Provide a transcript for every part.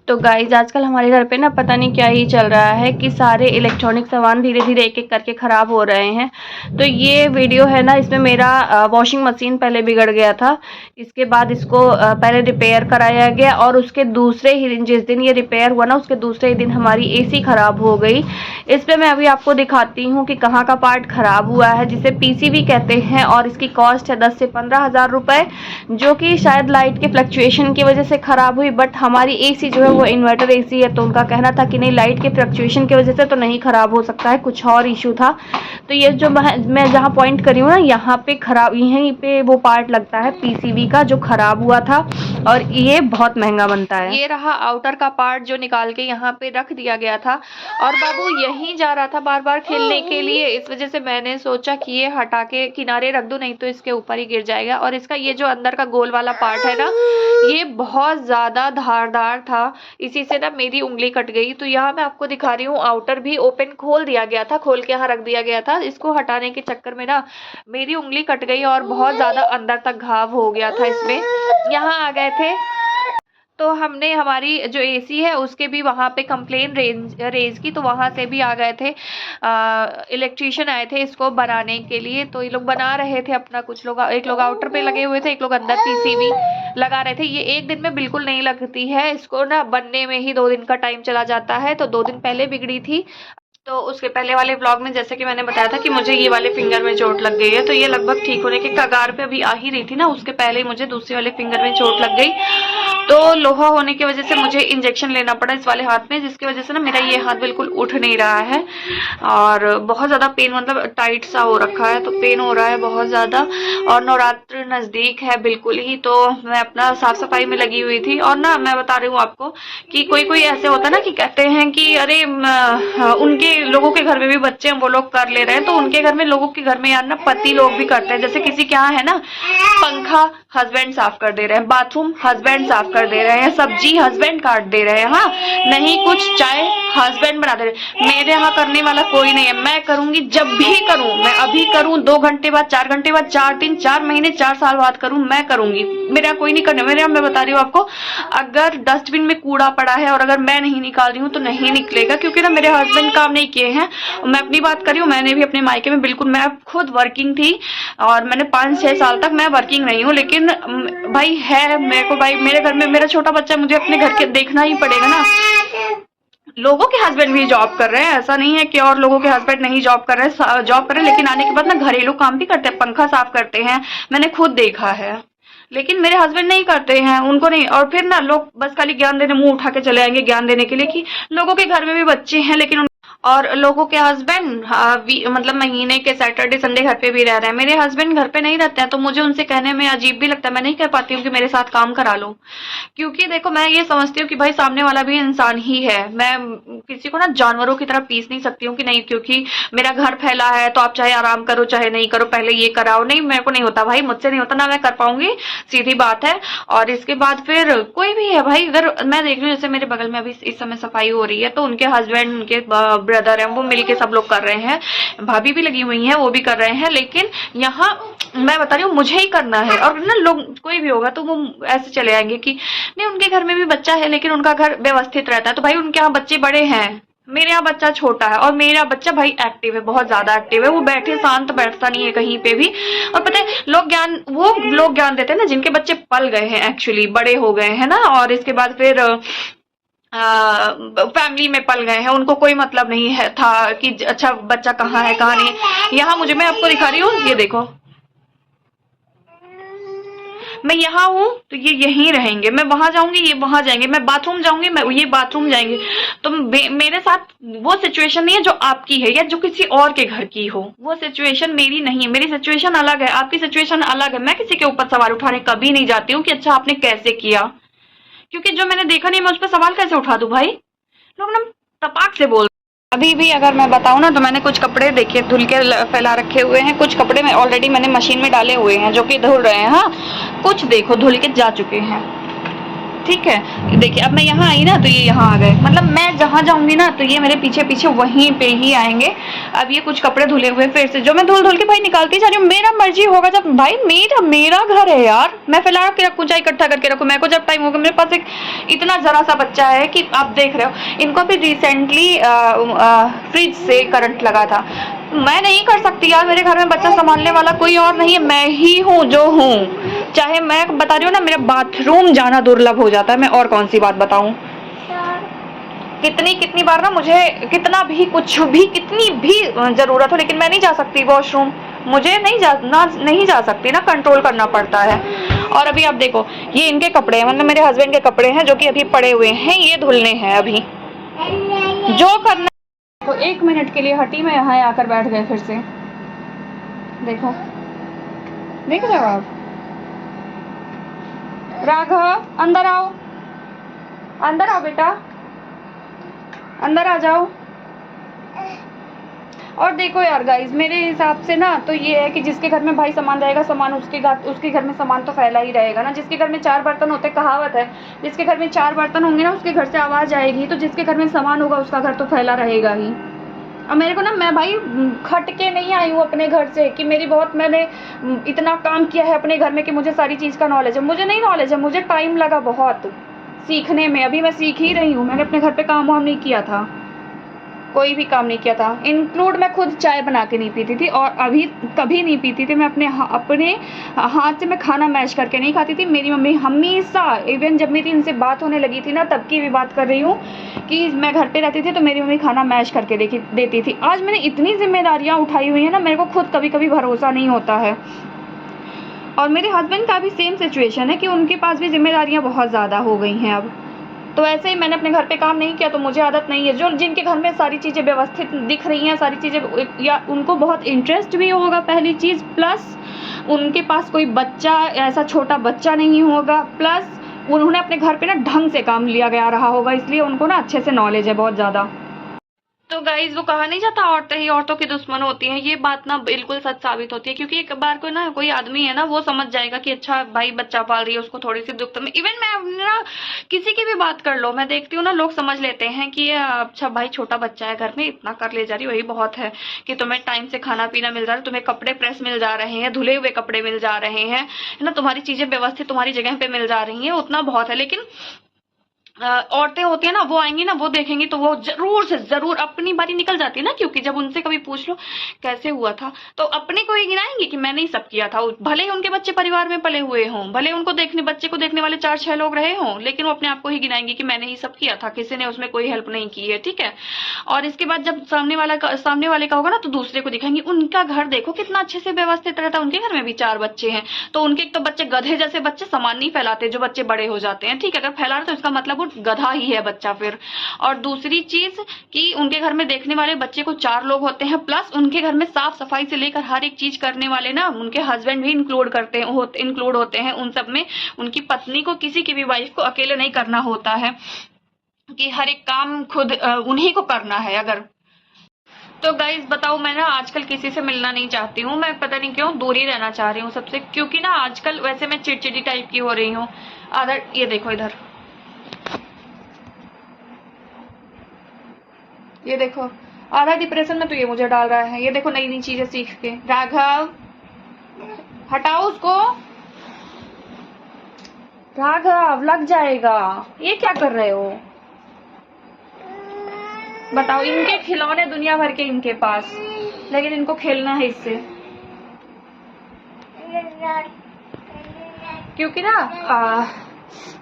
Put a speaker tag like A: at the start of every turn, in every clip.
A: तो गाइज आजकल हमारे घर पे ना पता नहीं क्या ही चल रहा है कि सारे इलेक्ट्रॉनिक सामान धीरे धीरे एक एक करके ख़राब हो रहे हैं। तो ये वीडियो है ना, इसमें मेरा वॉशिंग मशीन पहले बिगड़ गया था। इसके बाद इसको पहले रिपेयर कराया गया और उसके दूसरे ही दिन, जिस दिन ये रिपेयर हुआ ना, उसके दूसरे ही दिन हमारी एसी ख़राब हो गई। इस पर मैं अभी आपको दिखाती हूँ कि कहाँ का पार्ट ख़राब हुआ है, जिसे पीसीबी कहते हैं, और इसकी कॉस्ट है 10 से 15 हज़ार रुपये, जो कि शायद लाइट के फ्लक्चुएशन की वजह से ख़राब हुई। बट हमारी एसी जो है वो इन्वर्टर एसी है, तो उनका कहना था कि नहीं, लाइट के फ्लक्चुएशन की वजह से तो नहीं ख़राब हो सकता है, कुछ और इशू था। तो ये जो मैं जहाँ पॉइंट करी हूँ ना, यहाँ पे ख़राब, यहीं पे वो पार्ट लगता है पीसीबी का जो ख़राब हुआ था, और ये बहुत महंगा बनता है। ये रहा आउटर का पार्ट जो निकाल के यहाँ पे रख दिया गया था, और बाबू यहीं जा रहा था बार बार खेलने के लिए। इस वजह से मैंने सोचा कि ये हटा के किनारे रख दूँ, नहीं तो इसके ऊपर ही गिर जाएगा। और इसका ये जो अंदर का गोल वाला पार्ट है ना, ये बहुत ज़्यादा धारदार था, इसी से ना मेरी उंगली कट गई। तो यहाँ मैं आपको दिखा रही हूँ, आउटर भी ओपन खोल दिया गया था, खोल के यहाँ रख दिया गया था। इसको हटाने के चक्कर में ना मेरी उंगली कट गई और बहुत ज़्यादा अंदर तक घाव हो गया था इसमें। यहाँ आ गए थे तो हमने हमारी जो एसी है उसके भी वहाँ पे कंप्लेन रेज की, तो वहाँ से भी आ गए थे, इलेक्ट्रीशियन आए थे इसको बनाने के लिए। तो ये लोग बना रहे थे अपना, कुछ लोग, एक लोग आउटर पे लगे हुए थे, एक लोग अंदर पीसीबी लगा रहे थे। ये एक दिन में बिल्कुल नहीं लगती है, इसको ना बनने में ही 2 दिन का टाइम चला जाता है। तो 2 दिन पहले बिगड़ी थी। तो उसके पहले वाले व्लॉग में जैसे कि मैंने बताया था कि मुझे ये वाले फिंगर में चोट लग गई है, तो ये लगभग ठीक होने के कगार पे अभी आ ही रही थी ना, उसके पहले ही मुझे दूसरे वाले फिंगर में चोट लग गई। तो लोहा होने की वजह से मुझे इंजेक्शन लेना पड़ा इस वाले हाथ में, जिसकी वजह से ना मेरा ये हाथ बिल्कुल उठ नहीं रहा है और बहुत ज़्यादा पेन, मतलब टाइट सा हो रखा है, तो पेन हो रहा है बहुत ज़्यादा। और नवरात्र नज़दीक है बिल्कुल ही, तो मैं अपना साफ सफाई में लगी हुई थी। और ना मैं बता रही हूँ आपको कि कोई कोई ऐसे होता है ना कि कहते हैं कि अरे उनके लोगों के घर में भी बच्चे हैं, वो लोग कर ले रहे हैं। तो उनके घर में, लोगों के घर में यार ना पति लोग भी करते हैं। जैसे किसी के यहाँ है ना, पंखा हस्बैंड साफ कर दे रहे हैं, बाथरूम हस्बैंड साफ कर दे रहे हैं, सब्जी हस्बैंड काट दे रहे हैं, हाँ नहीं कुछ चाय हस्बैंड बना दे रहे हैं। मेरे यहाँ करने वाला कोई नहीं है, मैं करूंगी जब भी करूं, मैं अभी करूं, 2 घंटे बाद, 4 घंटे बाद, 4 दिन, 4 महीने, 4 साल बाद करूं, मैं करूंगी। मेरे यहाँ कोई नहीं करने। मेरे यहाँ, मैं बता रही हूँ आपको, अगर डस्टबिन में कूड़ा पड़ा है और अगर मैं नहीं निकाल रही हूँ तो नहीं निकलेगा, क्योंकि ना मेरे हस्बैंड काम नहीं किए हैं। मैं अपनी बात कर रही हूँ, मैंने भी अपने मायके में बिल्कुल, मैं खुद वर्किंग थी और मैंने 5-6 साल तक मैं वर्किंग नहीं हूँ, लेकिन भाई है मेरे को, भाई मेरे घर में मेरा छोटा बच्चा, मुझे अपने घर के देखना ही पड़ेगा ना। लोगों के हस्बैंड भी जॉब कर रहे हैं, ऐसा नहीं है कि और लोगों के हस्बैंड नहीं जॉब कर रहे हैं, जॉब कर रहे हैं, लेकिन आने के बाद ना घरेलू काम भी करते हैं, पंखा साफ करते हैं, मैंने खुद देखा है। लेकिन मेरे हस्बैंड नहीं करते हैं, उनको नहीं। और फिर ना लोग बस खाली ज्ञान देने, मुंह उठा के चले आएंगे ज्ञान देने के लिए कि लोगों के घर में भी बच्चे हैं, लेकिन और लोगों के हस्बैंड मतलब महीने के सैटरडे संडे घर पे भी रह रहे हैं। मेरे हस्बैंड घर पे नहीं रहते हैं, तो मुझे उनसे कहने में अजीब भी लगता है। मैं नहीं कह पाती हूँ कि मेरे साथ काम करा लो, क्योंकि देखो मैं ये समझती हूँ कि भाई सामने वाला भी इंसान ही है। मैं किसी को ना जानवरों की तरह पीस नहीं सकती हूँ कि नहीं क्योंकि मेरा घर फैला है तो आप चाहे आराम करो चाहे नहीं करो, पहले ये कराओ। नहीं, मेरे को नहीं होता भाई, मुझसे नहीं होता, ना मैं कर पाऊंगी, सीधी बात है। और इसके बाद फिर कोई भी है भाई, अगर मैं देख रही हूँ जैसे मेरे बगल में अभी इस समय सफाई हो रही है, तो उनके हस्बैंड, उनके ब्रदर है, वो मिलके सब लोग कर रहे हैं, भाभी भी लगी हुई हैं, वो भी कर रहे हैं। लेकिन यहाँ मैं बता रही हूँ मुझे ही करना है। और ना लोग, कोई भी होगा तो वो ऐसे चले आएंगे कि नहीं उनके घर में भी बच्चा है लेकिन उनका घर व्यवस्थित रहता है। तो भाई उनके यहाँ बच्चे बड़े हैं, मेरे यहाँ बच्चा छोटा है, और मेरा बच्चा भाई एक्टिव है, बहुत ज्यादा एक्टिव है। वो बैठे शांत बैठता नहीं है कहीं पे भी। और पता है वो लोग ज्ञान देते हैं ना जिनके बच्चे पल गए हैं, एक्चुअली बड़े हो गए हैं ना, और इसके बाद फिर फैमिली में पल गए हैं, उनको कोई मतलब नहीं है था कि अच्छा बच्चा कहाँ है कहाँ नहीं। यहाँ मुझे, मैं आपको दिखा रही हूँ, ये देखो मैं यहाँ हूँ तो ये यहीं रहेंगे, मैं वहां जाऊंगी ये वहां जाएंगे, मैं बाथरूम जाऊंगी मैं ये बाथरूम जाएंगे। तो मेरे साथ वो सिचुएशन नहीं है जो आपकी है या जो किसी और के घर की हो, वो सिचुएशन मेरी नहीं है। मेरी सिचुएशन अलग है, आपकी सिचुएशन अलग है। मैं किसी के ऊपर सवाल उठाने कभी नहीं जाती हूँ कि अच्छा आपने कैसे किया, क्योंकि जो मैंने देखा नहीं मैं उस पर सवाल कैसे उठा दूं। भाई लोग ना तपाक से बोल। अभी भी अगर मैं बताऊं ना तो मैंने कुछ कपड़े देखिए धुल के फैला रखे हुए हैं, कुछ कपड़े में ऑलरेडी मैंने मशीन में डाले हुए हैं जो कि धुल रहे हैं, हाँ कुछ देखो धुल के जा चुके हैं। ठीक है। देखिए अब मैं यहाँ आई ना तो ये यहाँ आ गए, मतलब मैं जहाँ जाऊंगी ना तो ये मेरे पीछे पीछे वहीं पे ही आएंगे। अब ये कुछ कपड़े धुले हुए फिर से जो मैं धुल धुल के भाई निकालती जा रही हूँ, मेरा मर्जी होगा जब भाई मेरा घर है यार, मैं फैला के रखूँ चाहे इकट्ठा करके रखूँ, मेरे को जब टाइम होगा। मेरे पास एक इतना जरा सा बच्चा है कि आप देख रहे हो, इनको भी रिसेंटली फ्रिज से करंट लगा था। मैं नहीं कर सकती यार, मेरे घर में बच्चा संभालने वाला कोई और नहीं है, मैं ही हूँ जो हूँ। चाहे मैं बता रही हूँ ना, मेरा बाथरूम जाना दुर्लभ हो जाता है, मैं और कौन सी बात बताऊँ। कितनी बार ना मुझे कितना भी कुछ भी कितनी भी जरूरत हो, लेकिन मैं नहीं जा सकती वॉशरूम, मुझे नहीं जा सकती ना, कंट्रोल करना पड़ता है। और अभी आप देखो ये इनके कपड़े हैं, मतलब मेरे हस्बैंड के कपड़े हैं जो कि अभी पड़े हुए हैं, ये धुलने हैं अभी जो करना। तो 1 मिनट के लिए हटी, मैं यहाँ आकर बैठ गए फिर से। देखो देख रहे हो आप, राघव अंदर आओ, अंदर आओ बेटा, अंदर आ जाओ। और देखो यार गाइज, मेरे हिसाब से ना तो ये है कि जिसके घर में भाई सामान रहेगा, सामान उसके घर में सामान तो फैला ही रहेगा ना। जिसके घर में 4 बर्तन होते, कहावत है, जिसके घर में 4 बर्तन होंगे ना उसके घर से आवाज आएगी, तो जिसके घर में सामान होगा उसका घर तो फैला रहेगा ही। अब मेरे को ना, मैं भाई खट के नहीं आई हूँ अपने घर से कि मैंने इतना काम किया है अपने घर में कि मुझे सारी चीज़ का नॉलेज है। मुझे नहीं नॉलेज है, मुझे टाइम लगा बहुत सीखने में, अभी मैं सीख ही रही हूँ। मैंने अपने घर पे काम वाम नहीं किया था, कोई भी काम नहीं किया था, इंक्लूड मैं खुद चाय बना के नहीं पीती थी, और अभी कभी नहीं पीती थी। मैं अपने हाथ से मैं खाना मैश करके नहीं खाती थी। मेरी मम्मी हमेशा, इवन जब मेरी इनसे बात होने लगी थी ना, तब की भी बात कर रही हूँ कि मैं घर पे रहती थी तो मेरी मम्मी खाना मैश करके देती थी। आज मैंने इतनी जिम्मेदारियाँ उठाई हुई है ना, मेरे को खुद कभी कभी भरोसा नहीं होता है। और मेरे हस्बैंड का भी सेम सिचुएशन है कि उनके पास भी जिम्मेदारियाँ बहुत ज़्यादा हो गई हैं अब। तो ऐसे ही मैंने अपने घर पे काम नहीं किया तो मुझे आदत नहीं है। जो जिनके घर में सारी चीज़ें व्यवस्थित दिख रही हैं, सारी चीज़ें, या उनको बहुत इंटरेस्ट भी होगा पहली चीज़, प्लस उनके पास कोई बच्चा, ऐसा छोटा बच्चा नहीं होगा, प्लस उन्होंने अपने घर पे ना ढंग से काम लिया गया रहा होगा, इसलिए उनको ना अच्छे से नॉलेज है बहुत ज़्यादा। तो गाइज वो कहा नहीं जाता औरतें ही औरतों की दुश्मन होती हैं, ये बात ना बिल्कुल सच साबित होती है। क्योंकि एक बार को ना कोई आदमी है ना, वो समझ जाएगा कि अच्छा भाई बच्चा पाल रही है, उसको थोड़ी सी दुख। में इवन मैं ना किसी की भी बात कर लो, मैं देखती हूँ ना लोग समझ लेते हैं कि अच्छा भाई छोटा बच्चा है घर में, इतना कर ले जा रही, वही बहुत है कि तुम्हें टाइम से खाना पीना मिल जा रहा है, तुम्हें कपड़े प्रेस मिल जा रहे हैं, धुले हुए कपड़े मिल जा रहे हैं, है ना, तुम्हारी चीजें व्यवस्थित तुम्हारी जगह पे मिल जा रही है, उतना बहुत है। लेकिन औरतें होती है ना, वो आएंगी ना, वो देखेंगी तो वो जरूर से जरूर अपनी बारी निकल जाती है ना, क्योंकि जब उनसे कभी पूछ लो कैसे हुआ था तो अपने को ही गिनाएंगे कि मैंने ही सब किया था। भले ही उनके बच्चे परिवार में पले हुए हों, भले उनको बच्चे को देखने वाले 4-6 लोग रहे हों, लेकिन वो अपने आप को ही गिनाएंगे कि मैंने ही सब किया था, किसी ने उसमें कोई हेल्प नहीं की है। ठीक है। और इसके बाद जब सामने वाले का होगा ना, तो दूसरे को दिखाएंगे उनका घर देखो कितना अच्छे से व्यवस्थित रहता है, उनके घर में भी 4 बच्चे हैं, तो उनके तो बच्चे गधे जैसे बच्चे सामान नहीं फैलाते जो बच्चे बड़े हो जाते हैं। ठीक है, अगर फैला रहे तो इसका मतलब गधा ही है बच्चा फिर। और दूसरी चीज कि उनके घर में देखने वाले बच्चे को 4 लोग होते हैं, प्लस उनके घर में साफ सफाई से लेकर हर एक चीज करने वाले ना उनके हस्बैंड भी इंक्लूड होते हैं उन सब में। उनकी पत्नी को, किसी की भी वाइफ को अकेले नहीं करना होता है कि हर एक काम खुद उन्हीं को करना है। अगर तो गाइज बताओ, मैं ना आजकल किसी से मिलना नहीं चाहती हूँ, मैं पता नहीं क्यों दूर ही रहना चाह रही हूँ सबसे, क्योंकि ना आजकल वैसे मैं चिड़चिड़ी टाइप की हो रही हूँ। ये देखो इधर, ये देखो आधा डिप्रेशन में तो ये मुझे डाल रहा है। ये देखो नई नई चीजें सीख के। राघव हटाओ उसको, राघव लग जाएगा। ये क्या कर रहे हो बताओ। इनके खिलौने दुनिया भर के इनके पास, लेकिन इनको खेलना है इससे, क्योंकि ना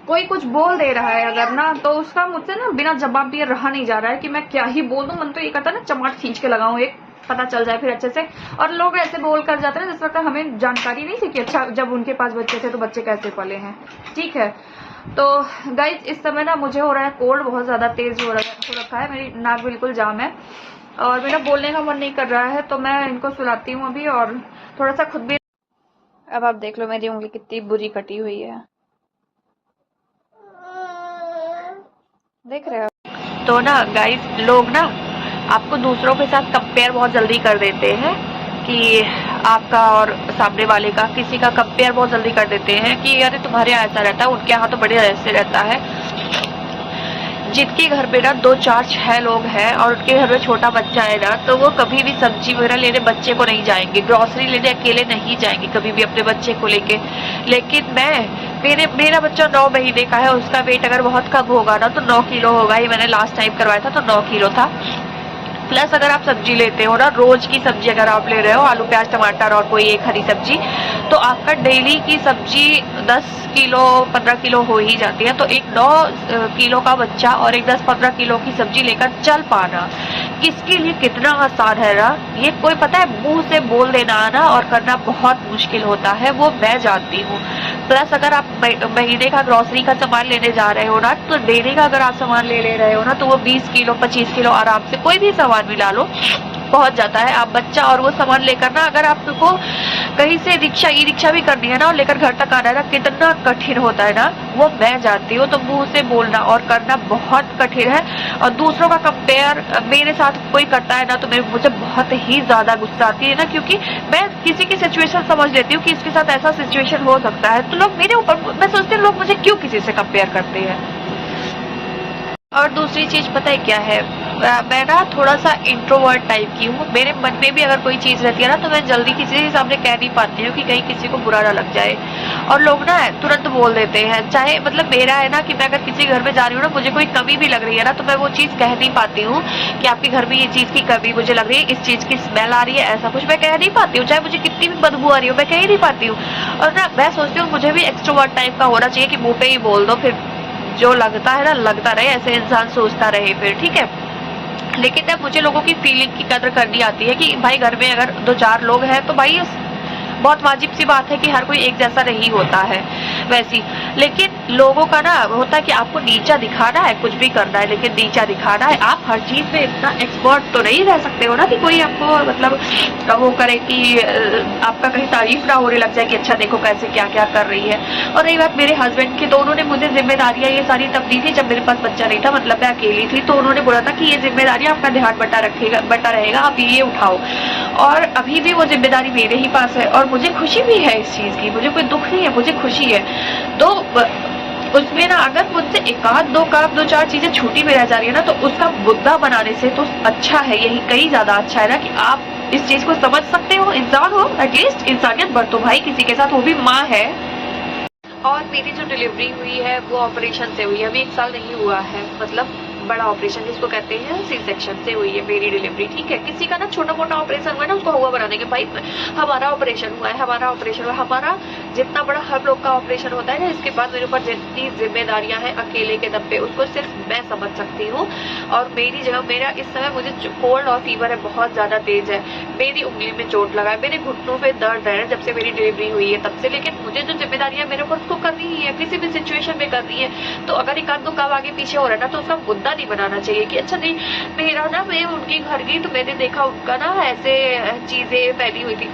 A: कोई कुछ बोल दे रहा है अगर ना, तो उसका मुझसे ना बिना जवाब दिए रहा नहीं जा रहा है कि मैं क्या ही बोल दूं। मन तो ये कहता है ना चमाट खींच के लगाऊं, एक पता चल जाए फिर अच्छे से। और लोग ऐसे बोल कर जाते हैं जिस वक्त हमें जानकारी नहीं थी कि अच्छा जब उनके पास बच्चे थे तो बच्चे कैसे पले हैं। ठीक है। तो गाइज इस समय ना मुझे हो रहा है कोल्ड, बहुत ज्यादा तेज हो रखा है, मेरी नाक बिल्कुल जाम है और मेरा बोलने का मन नहीं कर रहा है, तो मैं इनको सुलाती हूँ अभी और थोड़ा सा खुद भी। अब आप देख लो मेरी उंगली कितनी बुरी कटी हुई है, देख रहे हो। तो ना गाइस लोग ना आपको दूसरों के साथ कंपेयर बहुत जल्दी कर देते हैं कि आपका और सामने वाले का, किसी का कंपेयर बहुत जल्दी कर देते हैं कि अरे तुम्हारे यहाँ ऐसा रहता है, उनके यहाँ तो बड़े ऐसे रहता है। जिनके घर पे ना 2 4 6 लोग हैं और उनके घर में छोटा बच्चा है ना, तो वो कभी भी सब्जी वगैरह लेने बच्चे को नहीं जाएंगे, ग्रोसरी लेने अकेले नहीं जाएंगे कभी भी अपने बच्चे को लेके। लेकिन मेरा बच्चा 9 महीने का है, उसका वेट अगर बहुत कम होगा ना तो 9 किलो होगा ही। मैंने लास्ट टाइम करवाया था तो 9 किलो था। प्लस अगर आप सब्जी लेते हो ना, रोज की सब्जी अगर आप ले रहे हो, आलू प्याज टमाटर और कोई एक हरी सब्जी, तो आपका डेली की सब्जी 10 किलो 15 किलो हो ही जाती है। तो एक 9 किलो का बच्चा और एक 10-15 किलो की सब्जी लेकर चल पाना किसके लिए कितना आसान है ना, ये कोई पता है मुंह से बोल देना आना और करना बहुत मुश्किल होता है, वो मैं जानती हूँ। प्लस अगर आप महीने का ग्रोसरी का सामान लेने जा रहे हो ना, तो डेली का अगर आप सामान ले रहे हो ना, तो वो 20 किलो 25 किलो आराम से कोई भी सामान भी ला लो पहुंच जाता है। आप बच्चा और वो सामान लेकर ना, अगर आपको कहीं से रिक्शा ई रिक्शा भी करनी है ना और लेकर घर तक आना है ना, कितना कठिन होता है ना, वो मैं जानती हूँ। तो मुंह से बोलना और करना बहुत कठिन है। और दूसरों का कंपेयर मेरे साथ कोई करता है ना, तो मुझे बहुत ही ज्यादा गुस्सा आती है ना, क्योंकि मैं किसी की सिचुएशन समझ लेती हूँ कि इसके साथ ऐसा सिचुएशन हो सकता है, तो लोग मेरे ऊपर, मैं सोचती हूँ लोग मुझे क्यों किसी से कंपेयर करते हैं। और दूसरी चीज पता है क्या है, मैं ना थोड़ा सा इंट्रोवर्ट टाइप की हूँ। मेरे मन में भी अगर कोई चीज रहती है ना, तो मैं जल्दी किसी के सामने कह नहीं पाती हूँ कि कहीं किसी को बुरा ना लग जाए। और लोग ना तुरंत बोल देते हैं, चाहे मतलब मेरा है ना कि मैं अगर किसी घर में जा रही हूँ ना, मुझे कोई कमी भी लग रही है ना, तो मैं वो चीज कह नहीं पाती हूँ कि आपके घर में ये चीज की कमी मुझे लग रही है, इस चीज की स्मेल आ रही है, ऐसा कुछ मैं कह नहीं पाती हूँ। चाहे मुझे कितनी भी बदबू आ रही हो, मैं कह ही नहीं पाती हूँ। और ना मैं सोचती हूँ मुझे भी एक्सट्रोवर्ट टाइप का होना चाहिए कि मुंह पे ही बोल दो, फिर जो लगता है ना लगता रहे, ऐसे इंसान सोचता रहे फिर, ठीक है। लेकिन ना मुझे लोगों की फीलिंग की कदर करनी आती है कि भाई घर में अगर 2 4 लोग हैं तो भाई बहुत वाजिब सी बात है कि हर कोई एक जैसा नहीं होता है वैसी। लेकिन लोगों का ना होता है कि आपको नीचा दिखाना है, कुछ भी करना है लेकिन नीचा दिखाना है। आप हर चीज में इतना एक्सपर्ट तो नहीं रह सकते हो ना कि कोई आपको मतलब वो करे कि आपका कहीं तारीफ ना होने लग जाए कि अच्छा देखो कैसे क्या क्या कर रही है। और रही बात मेरे हस्बैंड की, तो उन्होंने मुझे जिम्मेदारियां ये सारी तब दी थी जब मेरे पास बच्चा नहीं था, मतलब मैं अकेली थी। तो उन्होंने बोला था कि ये जिम्मेदारियां आपका ध्यान बटा रहेगा, आप ये उठाओ। और अभी भी वो जिम्मेदारी मेरे ही पास है और मुझे खुशी भी है इस चीज की, मुझे कोई दुख नहीं है, मुझे खुशी है। तो उसमें ना अगर मुझसे एक आध दो काम 2 4 चीजें छूटी में रह जा रही है ना, तो उसका मुद्दा बनाने से तो अच्छा है, यही कई ज्यादा अच्छा है ना कि आप इस चीज को समझ सकते हो, इंसान हो, एटलीस्ट इंसानियत बरतो भाई किसी के साथ, वो भी माँ है। और मेरी जो डिलीवरी हुई है वो ऑपरेशन से हुई है, अभी 1 साल नहीं हुआ है, मतलब बड़ा ऑपरेशन जिसको कहते हैं सी सेक्शन से हुई है मेरी डिलीवरी, ठीक है। किसी का ना छोटा मोटा ऑपरेशन हुआ है ना, उसको हुआ बना देंगे, भाई हमारा ऑपरेशन हुआ है, हमारा ऑपरेशन हुआ है। हमारा जितना बड़ा हर लोग का ऑपरेशन होता है ना, इसके बाद मेरे ऊपर जितनी जिम्मेदारियां हैं अकेले के दम पे, उसको सिर्फ मैं समझ सकती हूँ। और मेरी जगह मेरा इस समय मुझे कोल्ड और फीवर है, बहुत ज्यादा तेज है, मेरी उंगली में चोट लगा है, मेरे घुटनों पे दर्द है जब से मेरी डिलीवरी हुई है तब से। लेकिन मुझे जो जिम्मेदारियां मेरे ऊपर उसको करनी ही है, किसी भी सिचुएशन में करनी है। तो अगर एक आध दो काम आगे पीछे हो रहा है ना, तो उसका मुद्दा नहीं बनाना चाहिए कि अच्छा नहीं मेरा ना, मैं उनके घर गई तो मैंने देखा उनका ना ऐसे चीजें फैली हुई थी।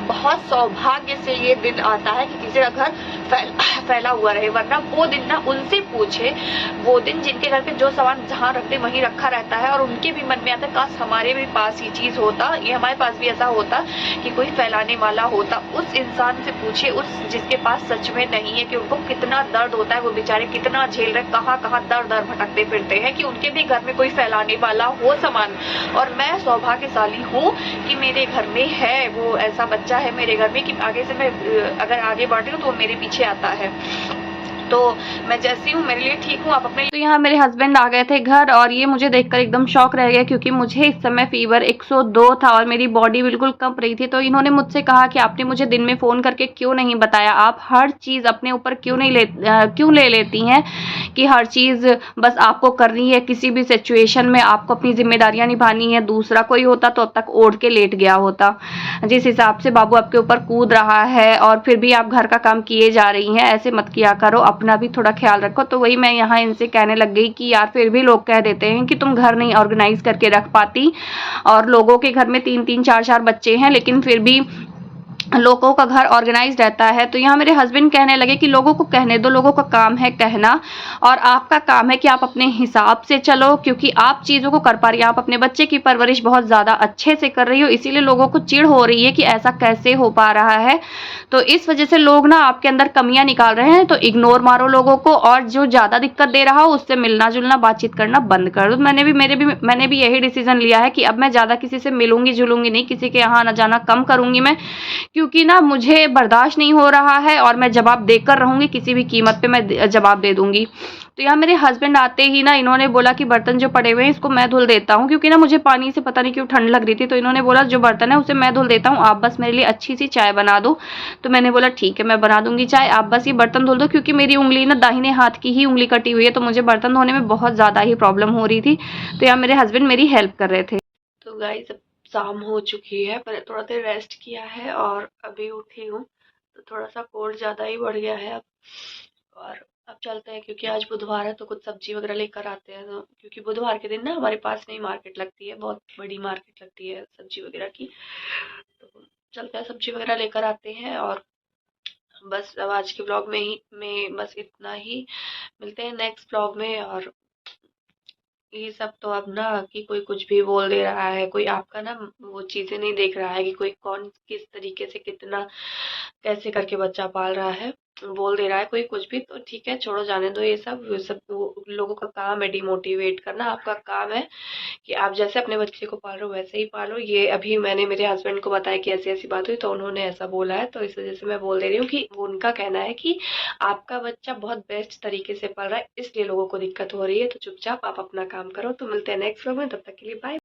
A: बहुत सौभाग्य से ये दिन आता है कि किसी का घर फैला हुआ रहे, वरना वो दिन ना उनसे पूछे, वो दिन जिनके घर पे जो सामान जहाँ रखते वहीं रखा रहता है और उनके भी मन में आता है काश हमारे भी पास ये चीज होता, ये हमारे पास भी ऐसा होता कि कोई फैलाने वाला होता। उस इंसान से पूछे, उस जिसके पास सच में नहीं है, कि उनको कितना दर्द होता है, वो बेचारे कितना झेल रहे, कहाँ कहाँ दर दर भटकते फिरते हैं कि उनके भी घर में कोई फैलाने वाला हो सामान। और मैं सौभाग्यशाली हूँ कि मेरे घर में है वो ऐसा बच्चा है मेरे घर में कि आगे से मैं अगर आगे बढ़ रही हूँ तो वो मेरे पीछे आता है। तो मैं जैसी हूँ मेरे लिए ठीक हूँ, आप अपने। तो यहाँ मेरे हस्बैंड आ गए थे घर और ये मुझे देखकर एकदम शॉक रह गया, क्योंकि मुझे इस समय फीवर 102 था और मेरी बॉडी बिल्कुल कंप रही थी। तो इन्होंने मुझसे कहा कि आपने मुझे दिन में फ़ोन करके क्यों नहीं बताया, आप हर चीज़ अपने ऊपर क्यों ले लेती हैं कि हर चीज़ बस आपको करनी है, किसी भी सिचुएशन में आपको अपनी जिम्मेदारियाँ निभानी है। दूसरा कोई होता तो अब तक ओढ़ के लेट गया होता। जिस हिसाब से बाबू आपके ऊपर कूद रहा है और फिर भी आप घर का काम किए जा रही हैं, ऐसे मत किया करो, अपना भी थोड़ा ख्याल रखो। तो वही मैं यहाँ इनसे कहने लग गई कि यार फिर भी लोग कह देते हैं कि तुम घर नहीं ऑर्गेनाइज करके रख पाती, और लोगों के घर में 3-3 4-4 बच्चे हैं लेकिन फिर भी लोगों का घर ऑर्गेनाइज रहता है। तो यहाँ मेरे हस्बैंड कहने लगे कि लोगों को कहने दो, लोगों का काम है कहना और आपका काम है कि आप अपने हिसाब से चलो, क्योंकि आप चीज़ों को कर पा रही हैं, आप अपने बच्चे की परवरिश बहुत ज़्यादा अच्छे से कर रही हो, इसीलिए लोगों को चिढ़ हो रही है कि ऐसा कैसे हो पा रहा है। तो इस वजह से लोग ना आपके अंदर कमियां निकाल रहे हैं, तो इग्नोर मारो लोगों को, और जो ज़्यादा दिक्कत दे रहा हो उससे मिलना जुलना बातचीत करना बंद कर दो। मैंने भी यही डिसीजन लिया है कि अब मैं ज़्यादा किसी से मिलूंगी जुलूंगी नहीं, किसी के यहाँ आना जाना कम करूंगी मैं, क्योंकि ना मुझे बर्दाश्त नहीं हो रहा है और मैं जवाब देकर रहूंगी, किसी भी कीमत पे मैं जवाब दे दूंगी। तो यहाँ मेरे हस्बैंड आते ही ना इन्होंने बोला कि बर्तन जो पड़े हुए हैं इसको मैं धुल देता हूँ, क्योंकि ना मुझे पानी से पता नहीं क्यों ठंड लग रही थी। तो इन्होंने बोला जो बर्तन है उसे मैं धुल देता हूँ, आप बस मेरे लिए अच्छी सी चाय बना दो। तो मैंने बोला ठीक है मैं बना दूंगी चाय, आप बस ये बर्तन धुल दो, क्योंकि मेरी उंगली ना दाहिने हाथ की ही उंगली कटी हुई है, तो मुझे बर्तन धोने में बहुत ज़्यादा ही प्रॉब्लम हो रही थी। तो यहाँ मेरे हस्बैंड मेरी हेल्प कर रहे थे। तो गाइस अब शाम हो चुकी है, मैंने थोड़ा देर रेस्ट किया है और अभी उठी हूँ। तो थोड़ा सा कोल्ड ज़्यादा ही बढ़ गया है अब, और अब चलते हैं क्योंकि आज बुधवार है तो कुछ सब्जी वगैरह लेकर आते हैं। तो क्योंकि बुधवार के दिन ना हमारे पास में ही मार्केट लगती है, बहुत बड़ी मार्केट लगती है सब्जी वगैरह की। तो चलते हैं सब्जी वगैरह लेकर आते हैं। और बस अब आज के ब्लॉग में बस इतना ही। मिलते हैं नेक्स्ट ब्लॉग में। और ये सब तो अब ना कि कोई कुछ भी बोल दे रहा है, कोई आपका ना वो चीजें नहीं देख रहा है कि कोई कौन किस तरीके से कितना कैसे करके बच्चा पाल रहा है, बोल दे रहा है कोई कुछ भी। तो ठीक है छोड़ो, जाने दो ये सब लोगों का काम है डिमोटिवेट करना। आपका काम है कि आप जैसे अपने बच्चे को पाल रहे हो वैसे ही पालो। ये अभी मैंने मेरे हस्बैंड को बताया कि ऐसी ऐसी बात हुई तो उन्होंने ऐसा बोला है, तो इस वजह से मैं बोल दे रही हूँ कि वो उनका कहना है कि आपका बच्चा बहुत बेस्ट तरीके से पल रहा है, इसलिए लोगों को दिक्कत हो रही है। तो चुपचाप आप अपना काम करो। तो मिलते हैं नेक्स्ट व्लॉग में, तब तक के लिए बाय।